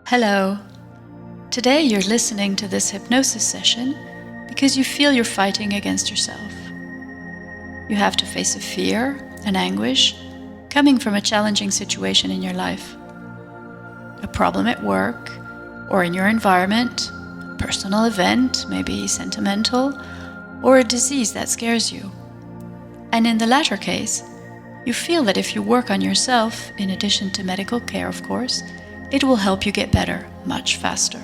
Hello. Today you're listening to this hypnosis session because you feel you're fighting against yourself. You have to face a fear, an anguish, coming from a challenging situation in your life. A problem at work or in your environment, a personal event, maybe sentimental, or a disease that scares you. And in the latter case, you feel that if you work on yourself, in addition to medical care of course, it will help you get better much faster.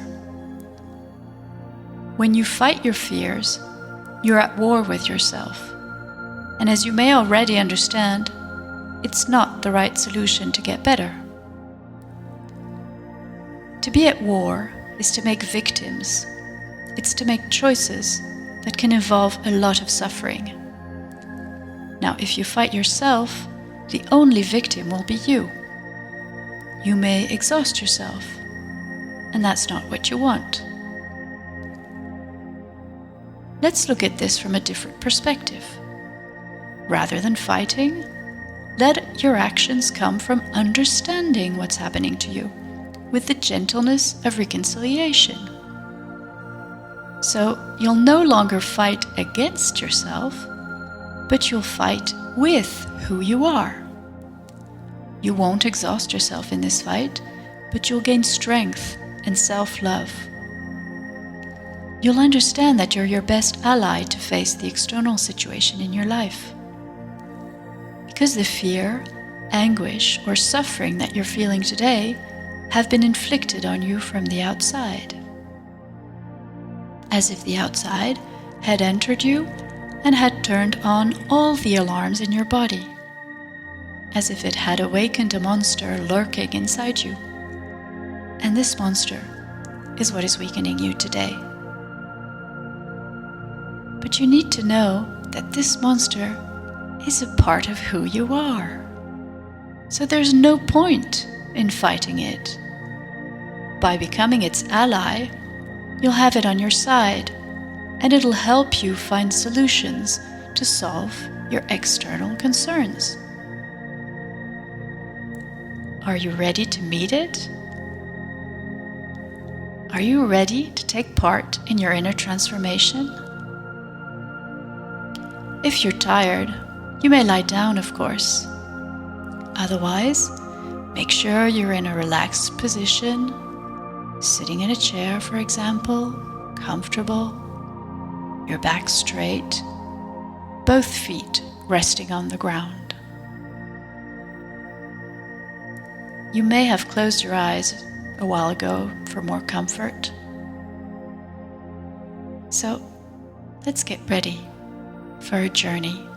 When you fight your fears, you're at war with yourself. And as you may already understand, it's not the right solution to get better. To be at war is to make victims. It's to make choices that can involve a lot of suffering. Now, if you fight yourself, the only victim will be you. You may exhaust yourself, and that's not what you want. Let's look at this from a different perspective. Rather than fighting, let your actions come from understanding what's happening to you, with the gentleness of reconciliation. So you'll no longer fight against yourself, but you'll fight with who you are. You won't exhaust yourself in this fight, but you'll gain strength and self-love. You'll understand that you're your best ally to face the external situation in your life. Because the fear, anguish, or suffering that you're feeling today have been inflicted on you from the outside. As if the outside had entered you and had turned on all the alarms in your body. As if it had awakened a monster lurking inside you. And this monster is what is weakening you today. But you need to know that this monster is a part of who you are. So there's no point in fighting it. By becoming its ally, you'll have it on your side, and it'll help you find solutions to solve your external concerns. Are you ready to meet it? Are you ready to take part in your inner transformation? If you're tired, you may lie down, of course. Otherwise, make sure you're in a relaxed position, sitting in a chair, for example, comfortable, your back straight, both feet resting on the ground. You may have closed your eyes a while ago for more comfort. So, let's get ready for a journey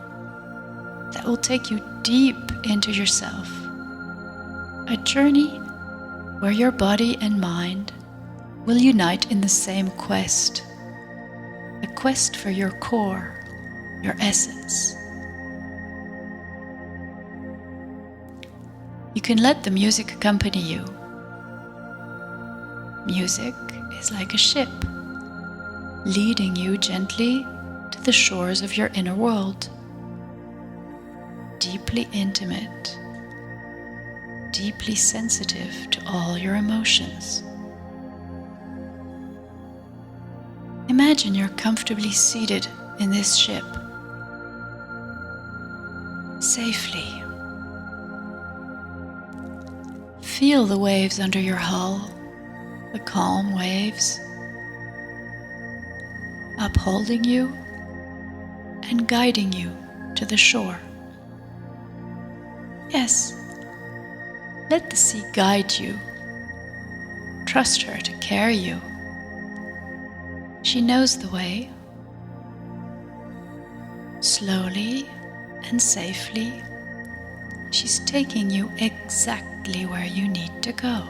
that will take you deep into yourself. A journey where your body and mind will unite in the same quest. A quest for your core, your essence. You can let the music accompany you. Music is like a ship, leading you gently to the shores of your inner world. Deeply intimate, deeply sensitive to all your emotions. Imagine you're comfortably seated in this ship, safely. Feel the waves under your hull, the calm waves, upholding you and guiding you to the shore. Yes, let the sea guide you. Trust her to carry you. She knows the way. Slowly and safely, she's taking you exactly where you need to go.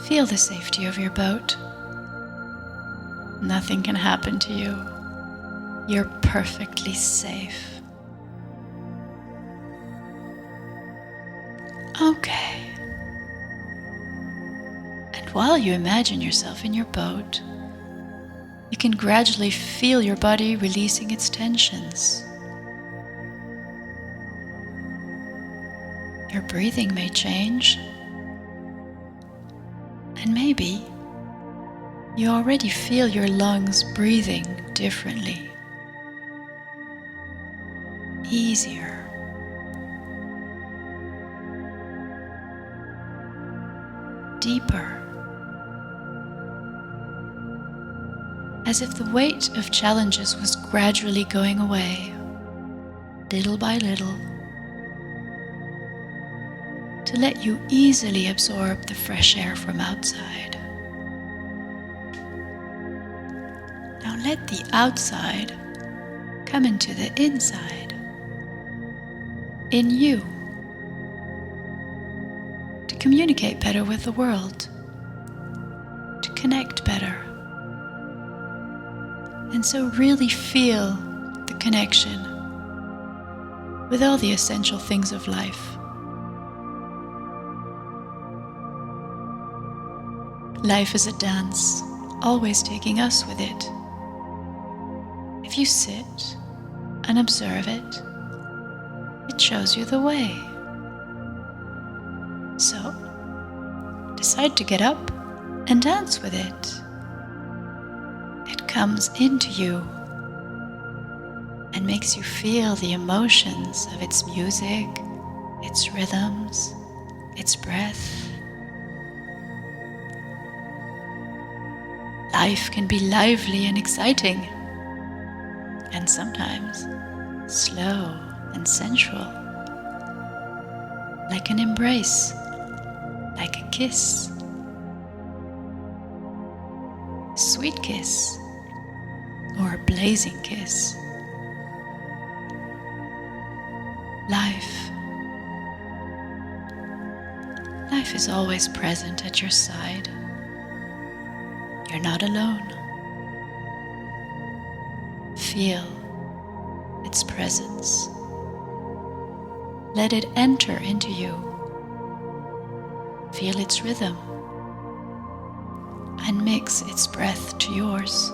Feel the safety of your boat. Nothing can happen to you. You're perfectly safe. Okay. And while you imagine yourself in your boat, you can gradually feel your body releasing its tensions. Your breathing may change. And maybe you already feel your lungs breathing differently, easier. Deeper, as if the weight of challenges was gradually going away, little by little, to let you easily absorb the fresh air from outside. Now let the outside come into the inside, in you, to communicate better with the world, to connect better, and so really feel the connection with all the essential things of life. Life is a dance, always taking us with it. If you sit and observe it, it shows you the way. So, decide to get up and dance with it. It comes into you and makes you feel the emotions of its music, its rhythms, its breath. Life can be lively and exciting, and sometimes slow and sensual, like an embrace, like a kiss, a sweet kiss, or a blazing kiss. Life is always present at your side. You're not alone. Feel its presence. Let it enter into you. Feel its rhythm and mix its breath to yours.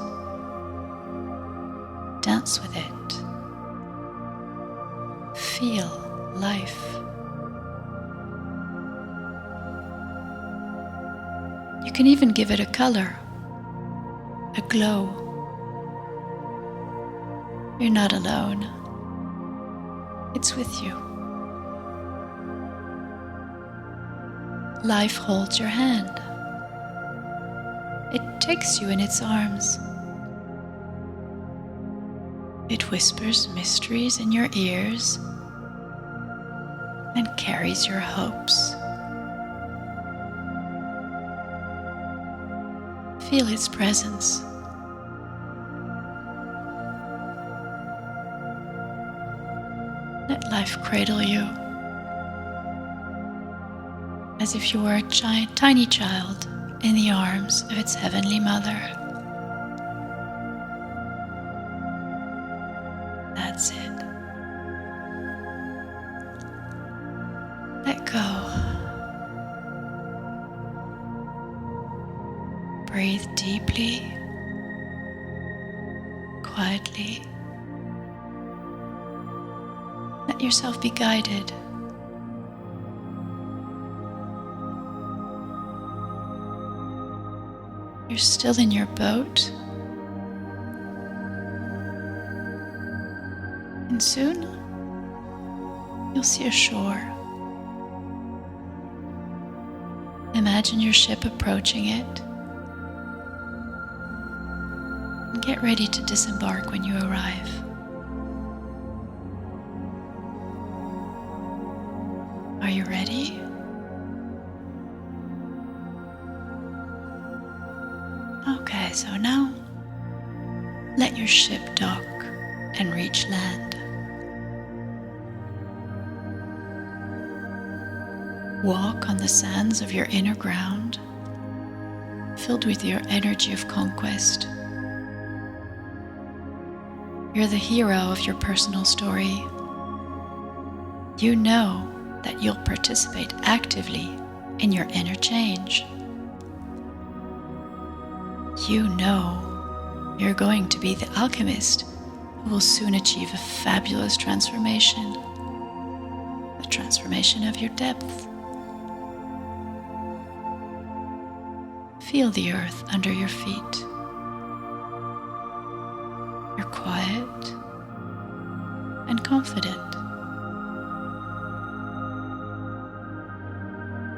Dance with it. Feel life. You can even give it a color, a glow. You're not alone. It's with you. Life holds your hand. It takes you in its arms. It whispers mysteries in your ears and carries your hopes. Feel its presence. Let life cradle you as if you were a tiny child in the arms of its heavenly mother. That's it. Let go. Breathe deeply, quietly. Let yourself be guided. You're still in your boat, and soon you'll see a shore. Imagine your ship approaching it, and get ready to disembark when you arrive. Are you ready? Okay, so now let your ship dock and reach land. Walk on the sands of your inner ground, filled with your energy of conquest. You're the hero of your personal story. You know that you'll participate actively in your inner change. You know you're going to be the alchemist who will soon achieve a fabulous transformation. A transformation of your depth. Feel the earth under your feet. You're quiet and confident.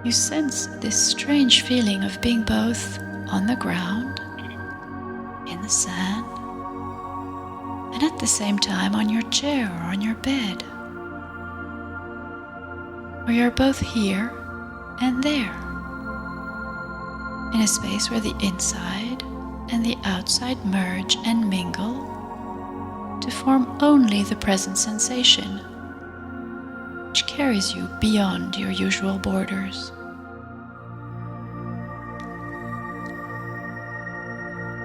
You sense this strange feeling of being both on the ground, in the sand, and at the same time on your chair or on your bed. Or you're both here and there, in a space where the inside and the outside merge and mingle to form only the present sensation, which carries you beyond your usual borders.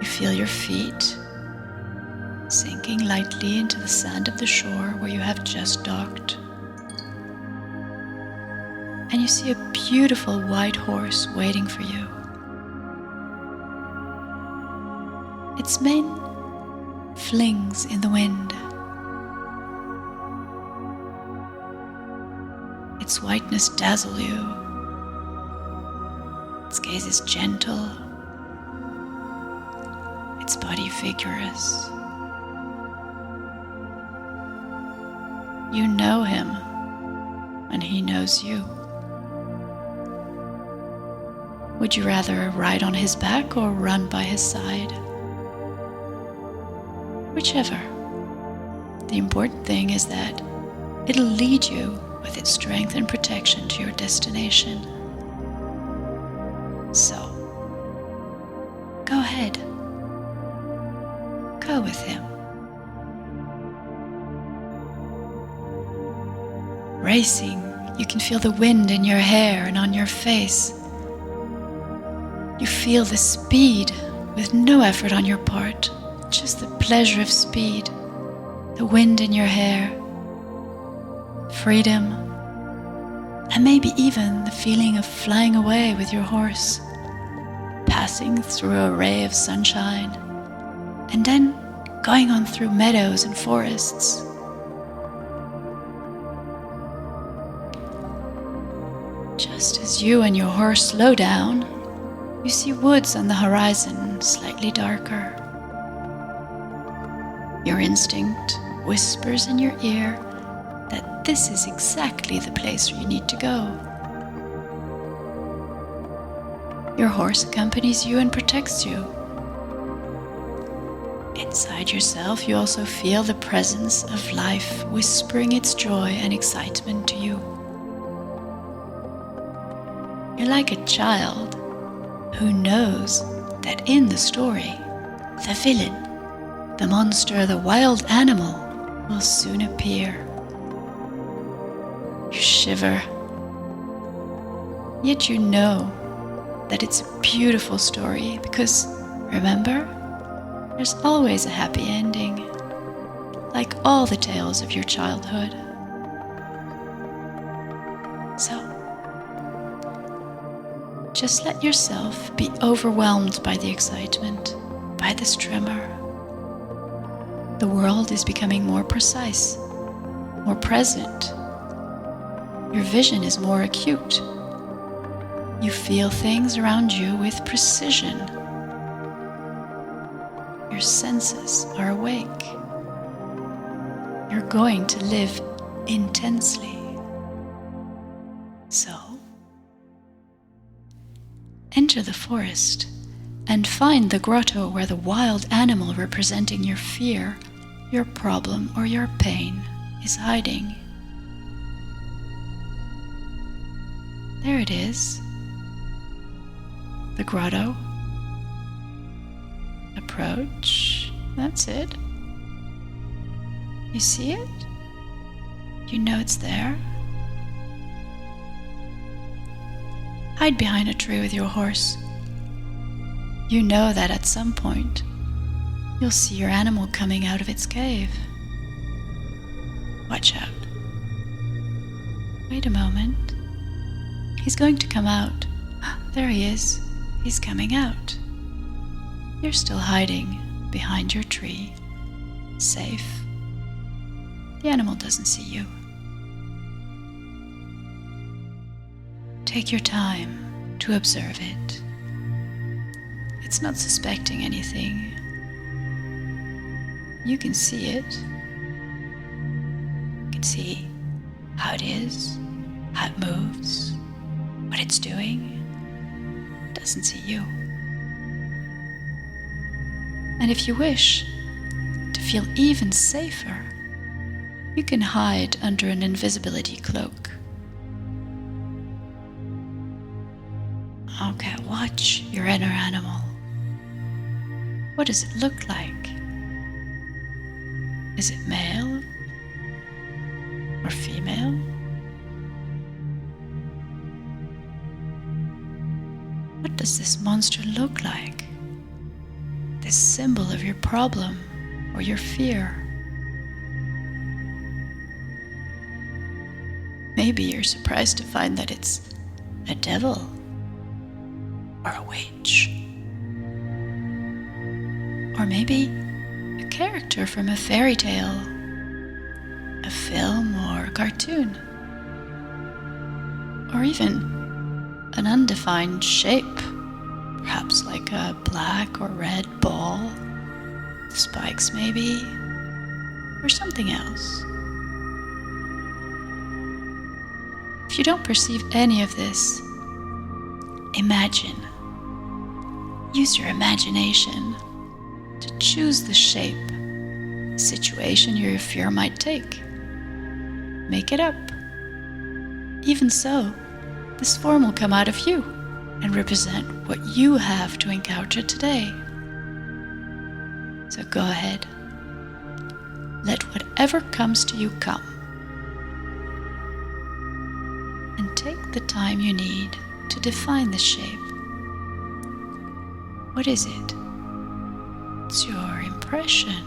You feel your feet sinking lightly into the sand of the shore where you have just docked. And you see a beautiful white horse waiting for you. Its mane flings in the wind. Its whiteness dazzles you. Its gaze is gentle. Its body vigorous. You know him, and he knows you. Would you rather ride on his back or run by his side? Whichever. The important thing is that it'll lead you with its strength and protection to your destination. So, go ahead. Go with him. Racing, you can feel the wind in your hair and on your face. You feel the speed with no effort on your part, just the pleasure of speed, the wind in your hair, freedom, and maybe even the feeling of flying away with your horse, passing through a ray of sunshine, and then going on through meadows and forests. Just as you and your horse slow down, you see woods on the horizon, slightly darker. Your instinct whispers in your ear that this is exactly the place where you need to go. Your horse accompanies you and protects you. Inside yourself, you also feel the presence of life whispering its joy and excitement to you. You're like a child who knows that in the story, the villain, the monster, the wild animal will soon appear. You shiver, yet you know that it's a beautiful story because, remember, there's always a happy ending, like all the tales of your childhood. So, just let yourself be overwhelmed by the excitement, by this tremor. The world is becoming more precise, more present. Your vision is more acute. You feel things around you with precision. Your senses are awake. You're going to live intensely. So, enter the forest and find the grotto where the wild animal representing your fear, your problem, or your pain is hiding. There it is. The grotto. Approach. That's it. You see it? You know it's there. Hide behind a tree with your horse. You know that at some point you'll see your animal coming out of its cave. Watch out. Wait a moment. He's going to come out. There he is. He's coming out. You're still hiding behind your tree, safe. The animal doesn't see you. Take your time to observe it. It's not suspecting anything. You can see it. You can see how it is, how it moves, what it's doing. It doesn't see you. And if you wish to feel even safer, you can hide under an invisibility cloak. Okay, watch your inner animal. What does it look like? Is it male or female? What does this monster look like? This symbol of your problem or your fear? Maybe you're surprised to find that it's a devil or a witch. Or maybe a character from a fairy tale, a film or a cartoon. Or even an undefined shape, perhaps like a black or red ball, spikes maybe, or something else. If you don't perceive any of this, imagine. Use your imagination to choose the shape, the situation your fear might take. Make it up. Even so, this form will come out of you and represent what you have to encounter today. So go ahead. Let whatever comes to you come. And take the time you need to define the shape. What is it? It's your impression.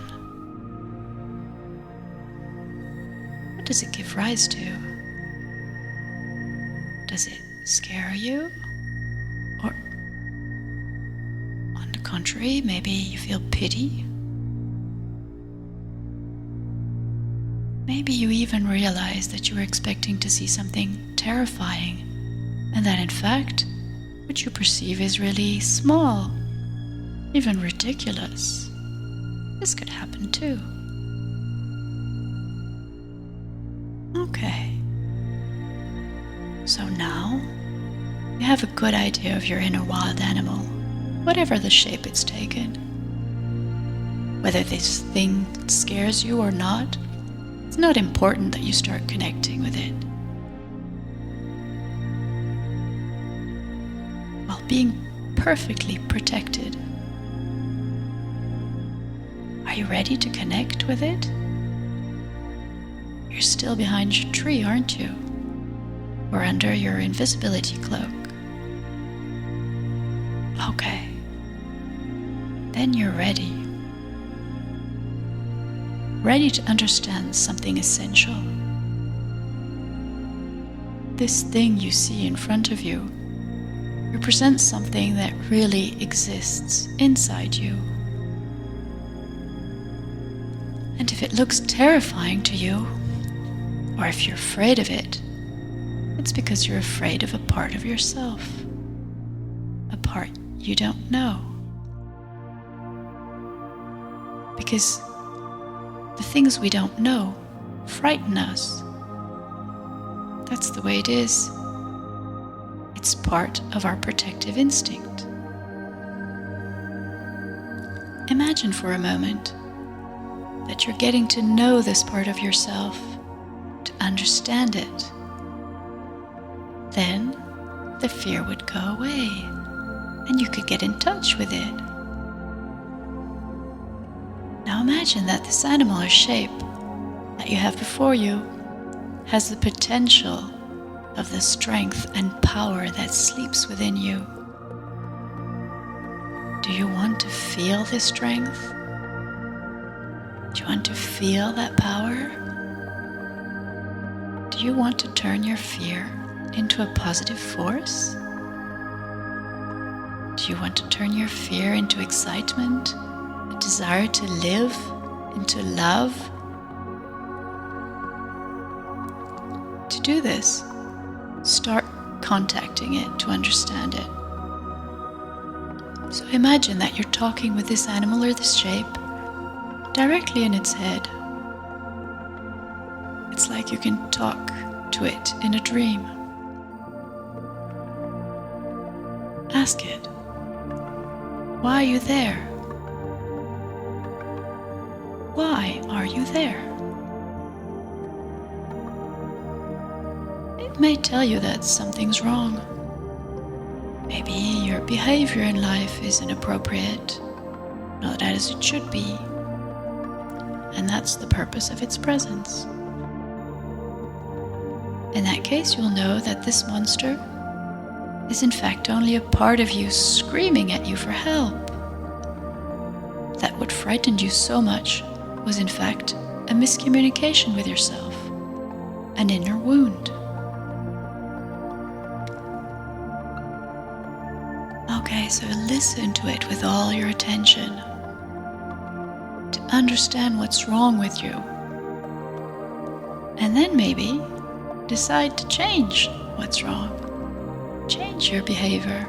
What does it give rise to? Does it scare you? Or, on the contrary, maybe you feel pity? Maybe you even realize that you were expecting to see something terrifying, and that in fact, what you perceive is really small, even ridiculous. This could happen too. Okay. So now, you have a good idea of your inner wild animal, whatever the shape it's taken. Whether this thing scares you or not, it's not important that you start connecting with it. While being perfectly protected. Are you ready to connect with it? You're still behind your tree, aren't you? Or under your invisibility cloak. Okay. Then you're ready. Ready to understand something essential. This thing you see in front of you represents something that really exists inside you. And if it looks terrifying to you, or if you're afraid of it, it's because you're afraid of a part of yourself, a part you don't know. Because the things we don't know frighten us. That's the way it is. It's part of our protective instinct. Imagine for a moment that you're getting to know this part of yourself, to understand it. Then the fear would go away and you could get in touch with it. Now imagine that this animal or shape that you have before you has the potential of the strength and power that sleeps within you. Do you want to feel this strength? Do you want to feel that power? Do you want to turn your fear into a positive force? Do you want to turn your fear into excitement, a desire to live, into love? To do this, start contacting it to understand it. So imagine that you're talking with this animal or this shape directly in its head. It's like you can talk to it in a dream. Ask it, why are you there? Why are you there? It may tell you that something's wrong. Maybe your behavior in life is inappropriate, not as it should be, and that's the purpose of its presence. In that case, you'll know that this monster is in fact only a part of you screaming at you for help. That what frightened you so much was in fact a miscommunication with yourself, an inner wound. Okay, so listen to it with all your attention to understand what's wrong with you. And then maybe decide to change what's wrong. Change your behavior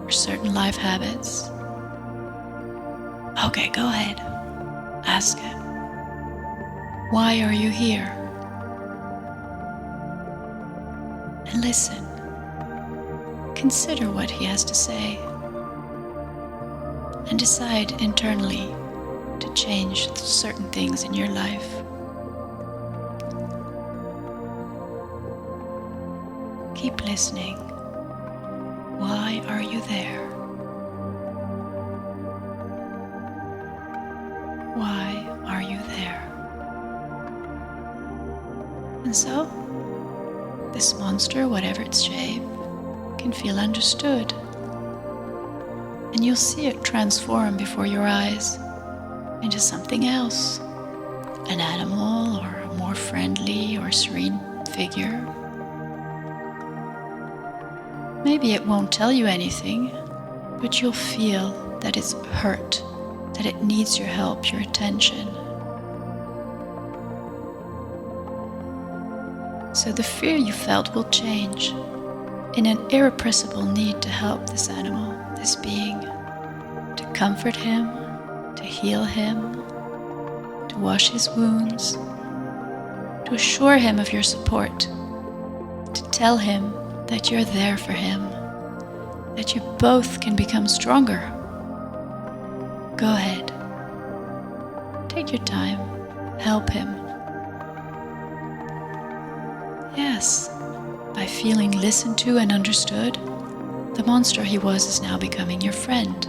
or certain life habits. Okay, go ahead. Ask it. Why are you here? And listen. Consider what he has to say. And decide internally to change certain things in your life. Keep listening. Why are you there? Why are you there? And so, this monster, whatever its shape, can feel understood. And you'll see it transform before your eyes into something else, an animal or a more friendly or serene figure. Maybe it won't tell you anything, but you'll feel that it's hurt, that it needs your help, your attention. So the fear you felt will change in an irrepressible need to help this animal, this being, to comfort him, to heal him, to wash his wounds, to assure him of your support, to tell him that you're there for him, that you both can become stronger. Go ahead. Take your time. Help him. Yes, by feeling listened to and understood, the monster he was is now becoming your friend.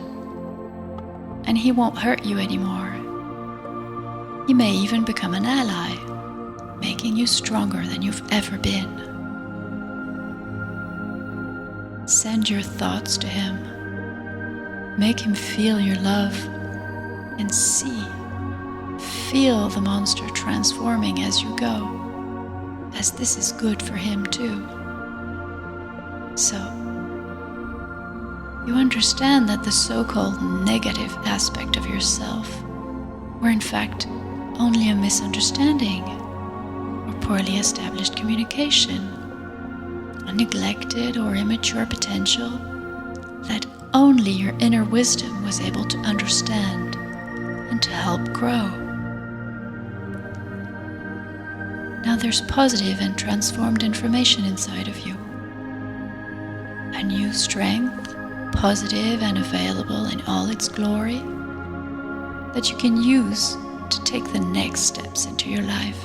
And he won't hurt you anymore. He may even become an ally, making you stronger than you've ever been. Send your thoughts to him. Make him feel your love and feel the monster transforming as you go, as this is good for him too. So, you understand that the so-called negative aspect of yourself were in fact only a misunderstanding or poorly established communication, a neglected or immature potential that only your inner wisdom was able to understand and to help grow. Now there's positive and transformed information inside of you. A new strength, positive and available in all its glory, that you can use to take the next steps into your life.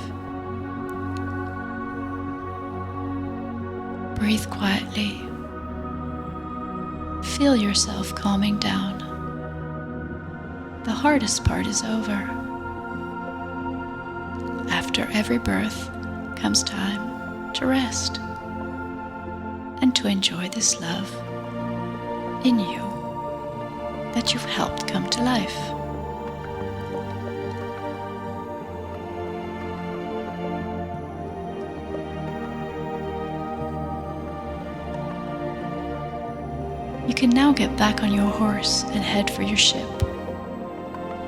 Breathe quietly. Feel yourself calming down. The hardest part is over. After every birth comes time to rest and to enjoy this love in you that you've helped come to life. You can now get back on your horse and head for your ship.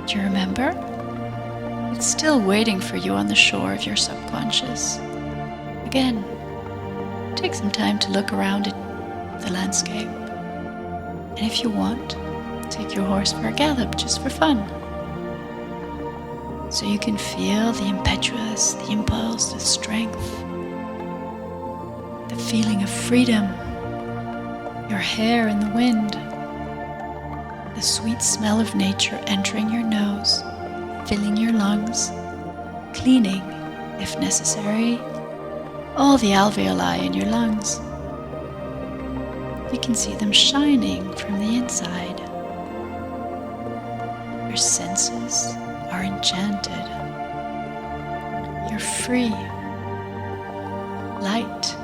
Do you remember? It's still waiting for you on the shore of your subconscious. Again, take some time to look around at the landscape. And if you want, take your horse for a gallop just for fun. So you can feel the impetus, the impulse, the strength, the feeling of freedom, your hair in the wind, the sweet smell of nature entering your nose, filling your lungs, cleaning, if necessary, all the alveoli in your lungs. You can see them shining from the inside. Your senses are enchanted. You're free, light.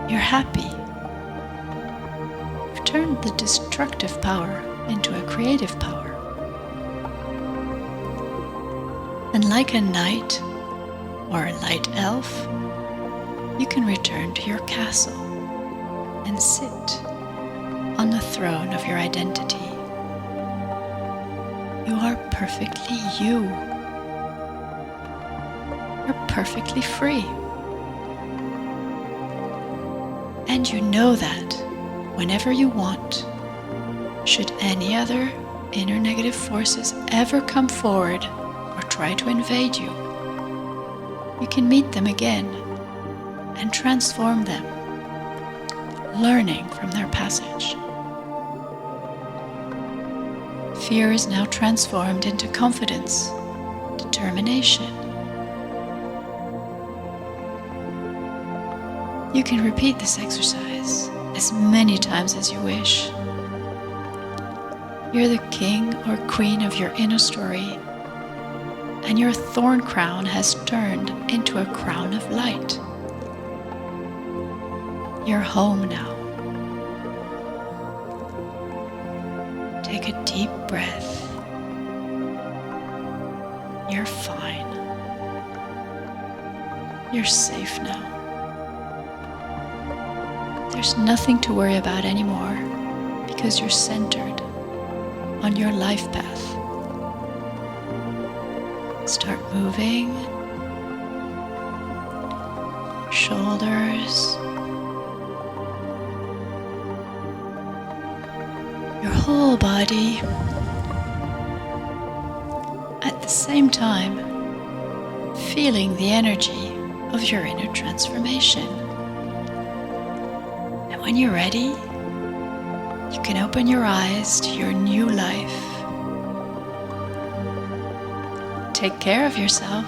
You're happy. You've turned the destructive power into a creative power. And like a knight or a light elf, you can return to your castle and sit on the throne of your identity. You are perfectly you. You're perfectly free. And you know that whenever you want, should any other inner negative forces ever come forward or try to invade you, you can meet them again and transform them, learning from their passage. Fear is now transformed into confidence, determination. You can repeat this exercise as many times as you wish. You're the king or queen of your inner story, and your thorn crown has turned into a crown of light. You're home now. Take a deep breath. You're fine. You're safe now. There's nothing to worry about anymore because you're centered on your life path. Start moving. Shoulders. Your whole body. At the same time, feeling the energy of your inner transformation. And when you're ready, you can open your eyes to your new life. Take care of yourself.